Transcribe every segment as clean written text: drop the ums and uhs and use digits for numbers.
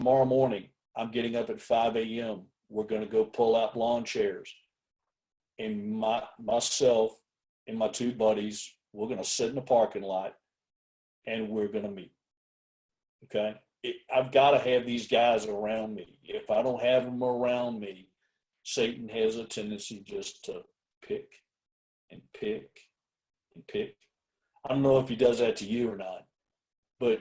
tomorrow morning, I'm getting up at 5 a.m. We're going to go pull out lawn chairs. And myself and my two buddies, we're going to sit in the parking lot and we're going to meet. Okay. I've got to have these guys around me. If I don't have them around me, Satan has a tendency just to pick and pick and pick. I don't know if he does that to you or not, but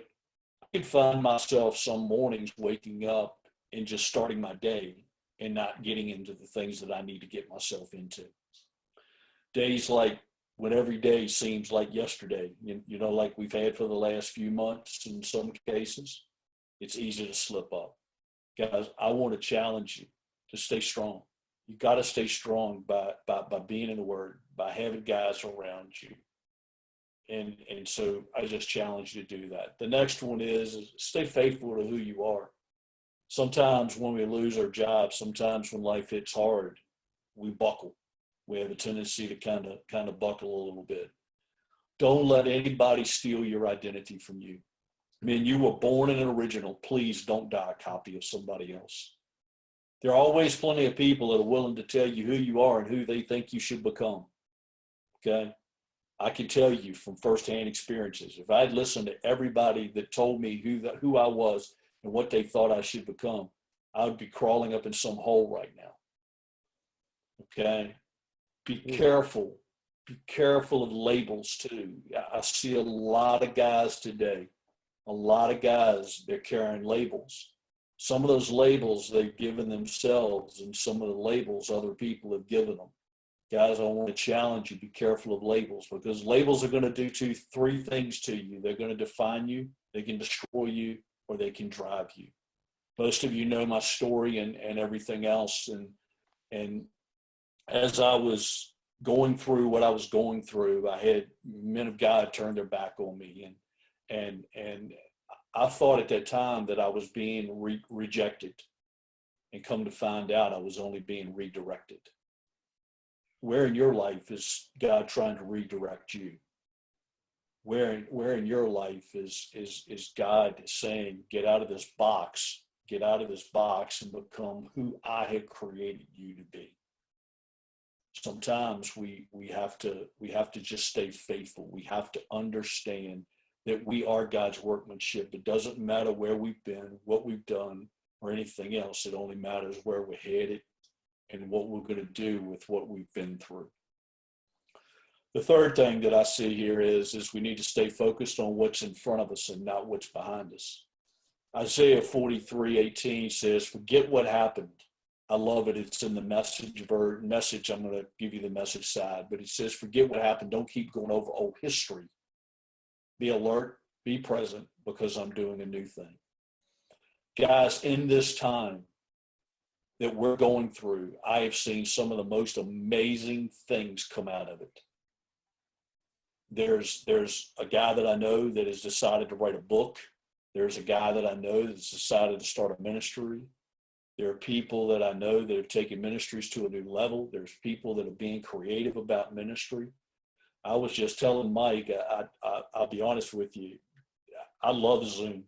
I can find myself some mornings waking up and just starting my day and not getting into the things that I need to get myself into. Days like when every day seems like yesterday, like we've had for the last few months in some cases, it's easy to slip up. Guys, I want to challenge you to stay strong. You got to stay strong by being in the Word, by having guys around you. And so I just challenge you to do that. The next one is stay faithful to who you are. Sometimes when we lose our jobs, sometimes when life hits hard, we buckle. We have a tendency to kind of buckle a little bit. Don't let anybody steal your identity from you. I mean, you were born an original. Please don't die a copy of somebody else. There are always plenty of people that are willing to tell you who you are and who they think you should become. Okay? I can tell you from firsthand experiences, if I'd listened to everybody that told me who I was and what they thought I should become, I would be crawling up in some hole right now. Okay? Be careful. Be careful of labels too. I see a lot of guys today, they're carrying labels. Some of those labels they've given themselves and some of the labels other people have given them. Guys, I want to challenge you, be careful of labels, because labels are going to do three things to you. They're going to define you, they can destroy you, or they can drive you. Most of you know my story and everything else. And as I was going through what I was going through, I had men of God turn their back on me. And I thought at that time that I was being rejected, and come to find out I was only being redirected. Where in your life is God trying to redirect you? Where in your life is God saying, get out of this box and become who I have created you to be? Sometimes we have to just stay faithful. We have to understand that we are God's workmanship. It doesn't matter where we've been, what we've done, or anything else. It only matters where we're headed and what we're going to do with what we've been through. The third thing that I see here is we need to stay focused on what's in front of us and not what's behind us. Isaiah 43:18 says, forget what happened. I love it. It's in the message. I'm going to give you the message side, but it says, forget what happened. Don't keep going over old history. Be alert, be present, because I'm doing a new thing. Guys, in this time that we're going through, I have seen some of the most amazing things come out of it. There's a guy that I know that has decided to write a book. There's a guy that I know that's decided to start a ministry. There are people that I know that have taken ministries to a new level. There's people that are being creative about ministry. I was just telling Mike, I'll be honest with you, I love Zoom.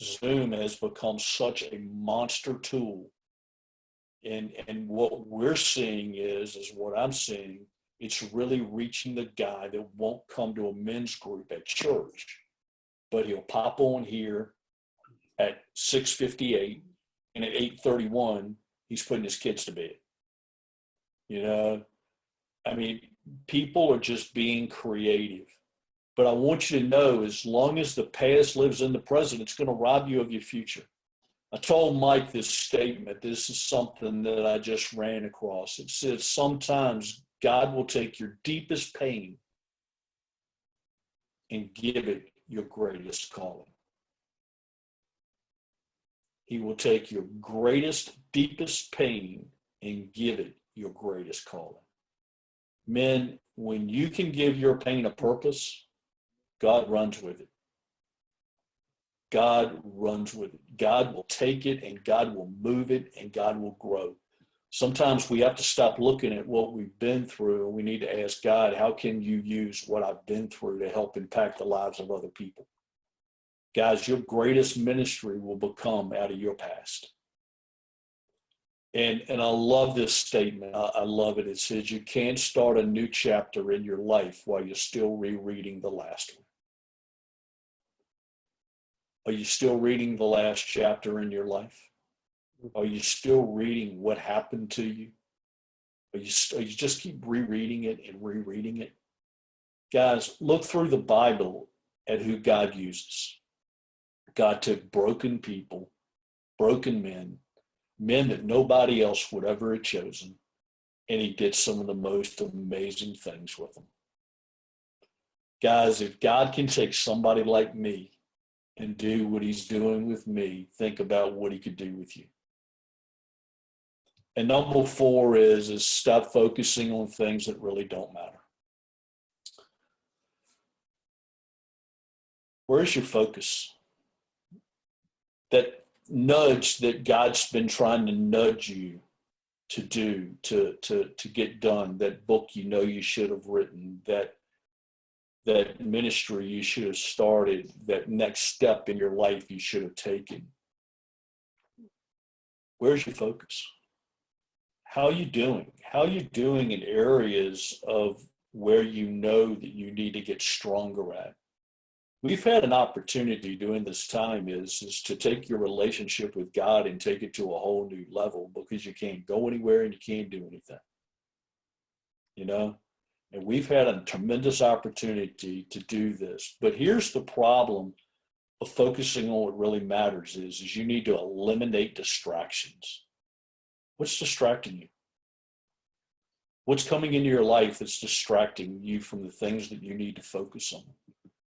Zoom has become such a monster tool. And what we're seeing is what I'm seeing, it's really reaching the guy that won't come to a men's group at church, but he'll pop on here at 6:58, and at 8:31, he's putting his kids to bed. I mean, people are just being creative. But I want you to know, as long as the past lives in the present, it's going to rob you of your future. I told Mike this statement. This is something that I just ran across. It says, sometimes God will take your deepest pain and give it your greatest calling. He will take your greatest, deepest pain and give it your greatest calling. Men, when you can give your pain a purpose, God runs with it. God runs with it. God will take it and God will move it and God will grow. Sometimes we have to stop looking at what we've been through, and we need to ask God, how can you use what I've been through to help impact the lives of other people? Guys, your greatest ministry will become out of your past. And I love this statement. I love it. It says you can't start a new chapter in your life while you're still rereading the last one. Are you still reading the last chapter in your life? Are you still reading what happened to you? Are you just keep rereading it and rereading it? Guys, look through the Bible at who God uses. God took broken people, broken men, men that nobody else would ever have chosen, and he did some of the most amazing things with them. Guys, if God can take somebody like me and do what he's doing with me, think about what he could do with you. And number 4 is stop focusing on things that really don't matter. Where's your focus? That nudge that God's been trying to nudge you to do, to get done, that book you know you should have written, that ministry you should have started, that next step in your life you should have taken. Where's your focus? How are you doing? How are you doing in areas of where you know that you need to get stronger at? We've had an opportunity during this time is to take your relationship with God and take it to a whole new level, because you can't go anywhere and you can't do anything. You know? And we've had a tremendous opportunity to do this. But here's the problem of focusing on what really matters is you need to eliminate distractions. What's distracting you? What's coming into your life that's distracting you from the things that you need to focus on?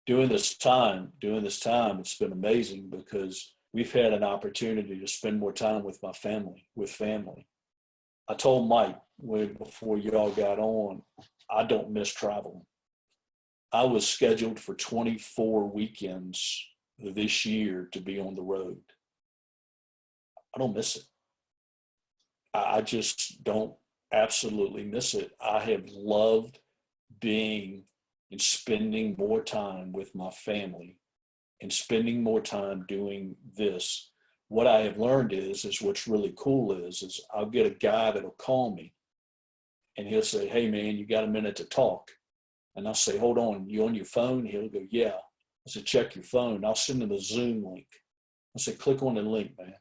During this time, it's been amazing because we've had an opportunity to spend more time with my family, I told Mike before y'all got on, I don't miss traveling. I was scheduled for 24 weekends this year to be on the road. I don't miss it. I just don't absolutely miss it. I have loved being and spending more time with my family and spending more time doing this. What I have learned is what's really cool is I'll get a guy that'll call me and he'll say, hey man, you got a minute to talk? And I'll say, hold on, you on your phone? He'll go, yeah. I said, check your phone. I'll send him a Zoom link. I said, click on the link, man.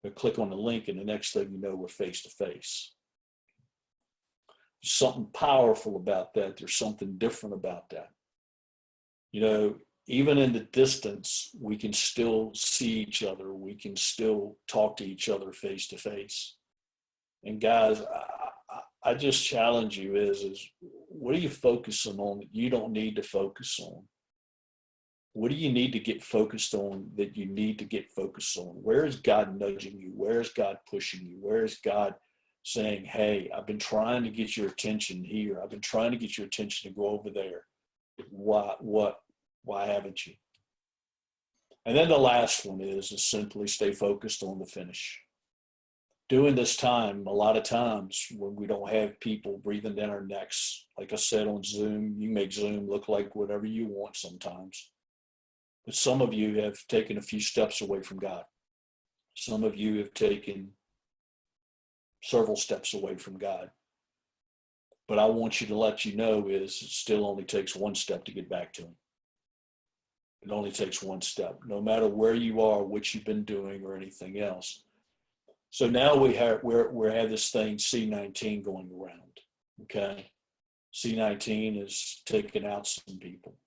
They'll click on the link and the next thing you know, we're face to face. There's something powerful about that. There's something different about that. You know, even in the distance, we can still see each other. We can still talk to each other face to face. And guys, I just challenge you is what are you focusing on that you don't need to focus on? What do you need to get focused on that you need to get focused on? Where is God nudging you? Where is God pushing you? Where is God saying, hey, I've been trying to get your attention here. I've been trying to get your attention to go over there. Why haven't you? And then the last one is simply stay focused on the finish. During this time, a lot of times when we don't have people breathing down our necks, like I said on Zoom, you make Zoom look like whatever you want sometimes. But some of you have taken a few steps away from God. Some of you have taken several steps away from God. But I want you to let you know is it still only takes one step to get back to him. It only takes one step, no matter where you are, what you've been doing or anything else. So now we have this thing C19 going around, okay? C19 is taking out some people.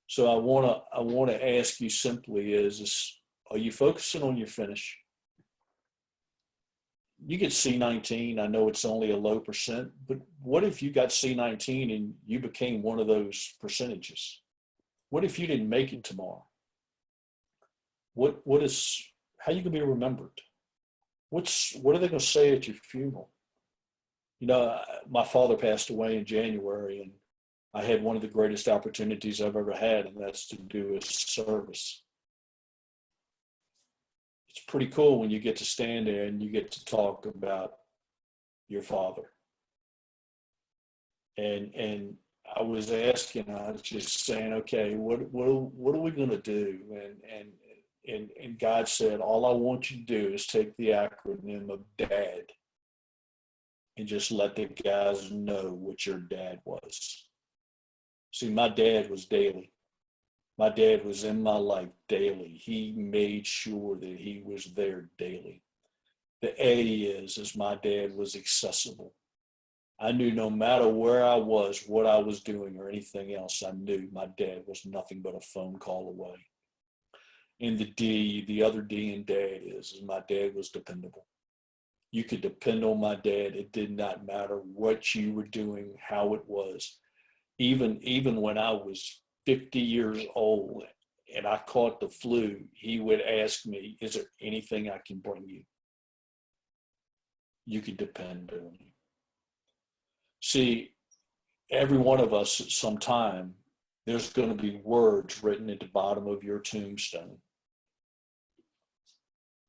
So I want to ask you simply is are you focusing on your finish? You get C19, I know it's only a low percent, but what if you got C19 and you became one of those percentages? What if you didn't make it tomorrow? How are you going to be remembered? What are they going to say at your funeral? You know, my father passed away in January, and I had one of the greatest opportunities I've ever had, and that's to do a service. It's pretty cool when you get to stand there and you get to talk about your father. And I was asking, I was just saying, okay, what are we going to do? And God said, all I want you to do is take the acronym of DAD and just let the guys know what your dad was. See, my dad was daily. My dad was in my life daily. He made sure that he was there daily. The A is my dad was accessible. I knew no matter where I was, what I was doing, or anything else, I knew my dad was nothing but a phone call away. And the D, the other D in dad is my dad was dependable. You could depend on my dad. It did not matter what you were doing, how it was. Even when I was 50 years old and I caught the flu, he would ask me, is there anything I can bring you? You could depend on me. See, every one of us at some time, there's going to be words written at the bottom of your tombstone.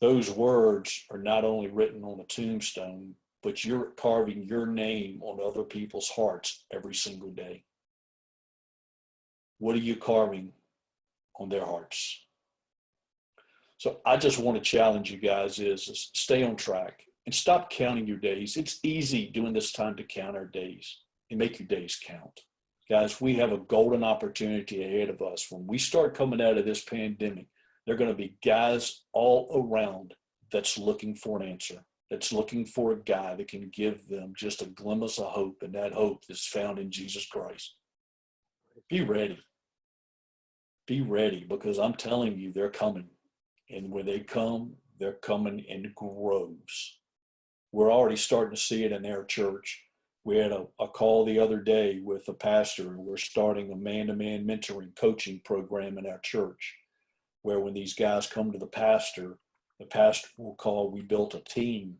Those words are not only written on a tombstone, but you're carving your name on other people's hearts every single day. What are you carving on their hearts? So I just want to challenge you guys is stay on track and stop counting your days. It's easy during this time to count our days and make your days count. Guys, we have a golden opportunity ahead of us. When we start coming out of this pandemic, there are going to be guys all around that's looking for an answer, that's looking for a guy that can give them just a glimpse of hope, and that hope is found in Jesus Christ. Be ready. Be ready, because I'm telling you, they're coming. And when they come, they're coming in groves. We're already starting to see it in our church. We had a call the other day with a pastor, and we're starting a man-to-man mentoring coaching program in our church, where when these guys come to the pastor will call, we built a team,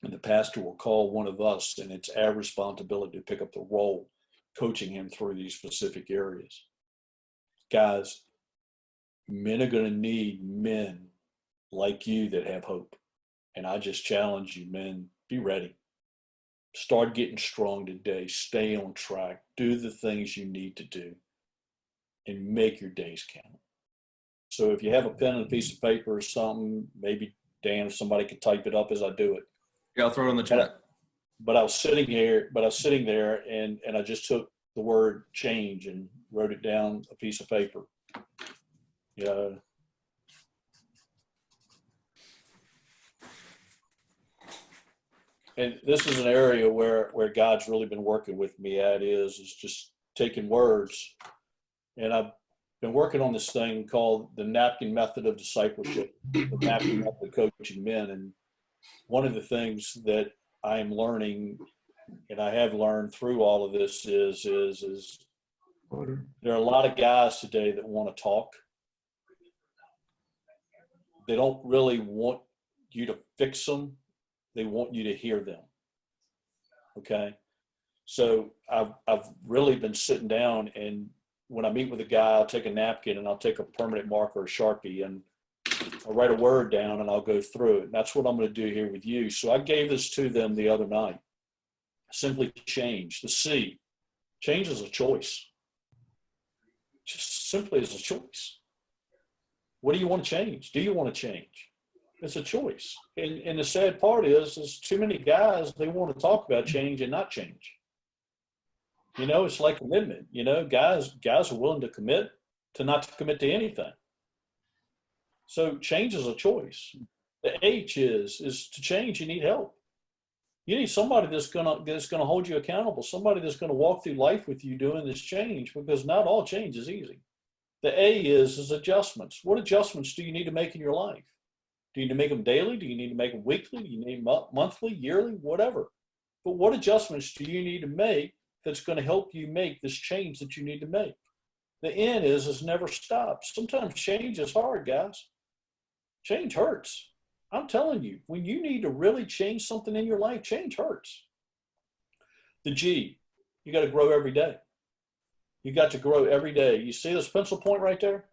and the pastor will call one of us, and it's our responsibility to pick up the role, coaching him through these specific areas. Guys, men are going to need men like you that have hope. And I just challenge you, men, be ready. Start getting strong today. Stay on track. Do the things you need to do and make your days count. So if you have a pen and a piece of paper or something, maybe, Dan, if somebody could type it up as I do it. Yeah, I'll throw it in the chat. But I was sitting there and I just took the word change and wrote it down a piece of paper. Yeah. And this is an area where God's really been working with me at is just taking words. And I've been working on this thing called the napkin method of discipleship, the napkin method of coaching men. And one of the things that I am learning, and I have learned through all of this is there are a lot of guys today that want to talk. They don't really want you to fix them. They want you to hear them. Okay. So I've really been sitting down, and when I meet with a guy, I'll take a napkin and I'll take a permanent marker, a Sharpie, and I'll write a word down and I'll go through it. And that's what I'm going to do here with you. So I gave this to them the other night. Simply change. The C. Change is a choice. Just simply as a choice. What do you want to change? Do you want to change? It's a choice. And the sad part is too many guys, they want to talk about change and not change. You know, it's like commitment. You know, guys are willing to commit to not to commit to anything. So change is a choice. The H is to change, you need help. You need somebody that's gonna hold you accountable, somebody that's gonna walk through life with you doing this change, because not all change is easy. The A is adjustments. What adjustments do you need to make in your life? Do you need to make them daily? Do you need to make them weekly? Do you need monthly, yearly, whatever? But what adjustments do you need to make that's going to help you make this change that you need to make? The N is never stop. Sometimes change is hard, guys. Change hurts. I'm telling you, when you need to really change something in your life, change hurts. The G, you got to grow every day. You got to grow every day. You see this pencil point right there?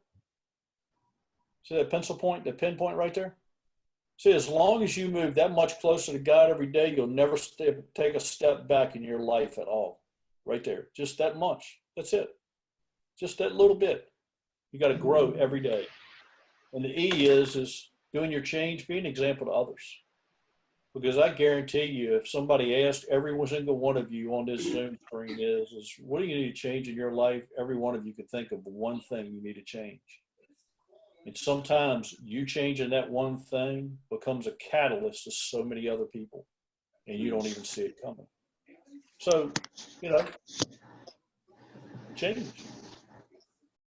See that pencil point, the pinpoint right there? See, as long as you move that much closer to God every day, you'll never take a step back in your life at all. right there. Just that much. That's it. Just that little bit. You got to grow every day. And the E is doing your change, be an example to others. Because I guarantee you, if somebody asked every single one of you on this Zoom screen is what do you need to change in your life? Every one of you could think of one thing you need to change. And sometimes you changing that one thing becomes a catalyst to so many other people, and you don't even see it coming. So, change.